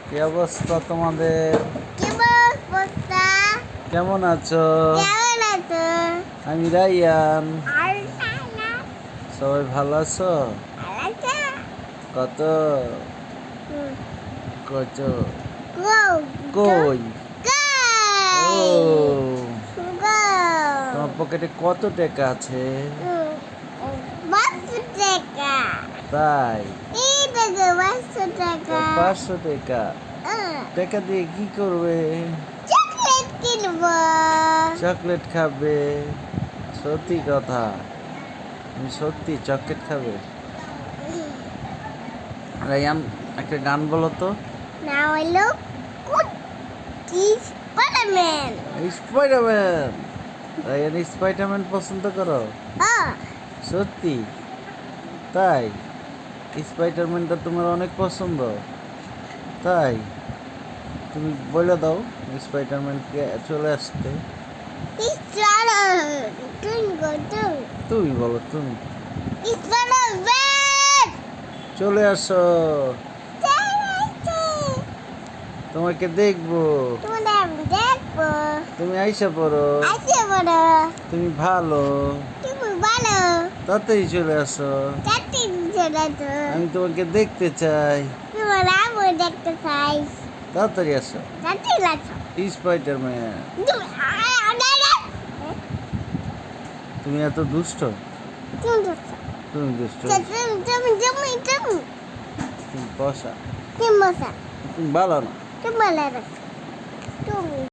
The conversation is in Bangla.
কি অবস্থা তোমাদের? কেমন আছো? আমি রাইয়ান। সবাই ভালো আছো? কত কত কই ও তোমার পকেটে কত টাকা আছে? তাই 500 টাকা। টাকা দিয়ে কি করবে? চকলেট খাবে? সত্যি কথা? তুমি সত্যি চকলেট খাবে? রায়ান, একটা গান বলো তো। স্পাইডারম্যান। রায়ান স্পাইডারম্যান পছন্দ করো? সত্যি? তাই? স্পাইডারম্যানটা তোমার অনেক পছন্দ? তাই? তুমি বলে দাও স্পাইডারম্যানকে চলে আসতে। তুমি বলো, তুমি চলে আসো, তোমাকে দেখবো। তুমি আইসা পড়ো, তুমি ভালো, তাড়াতাড়ি চলে আসো। আমি তোমাকে দেখতে চাই, তাড়াতাড়ি আসো। স্পাইডারম্যান, তুমি এত দুষ্ট? তুমি দুষ্ট, তুমি বসা, তুমি ভালো না।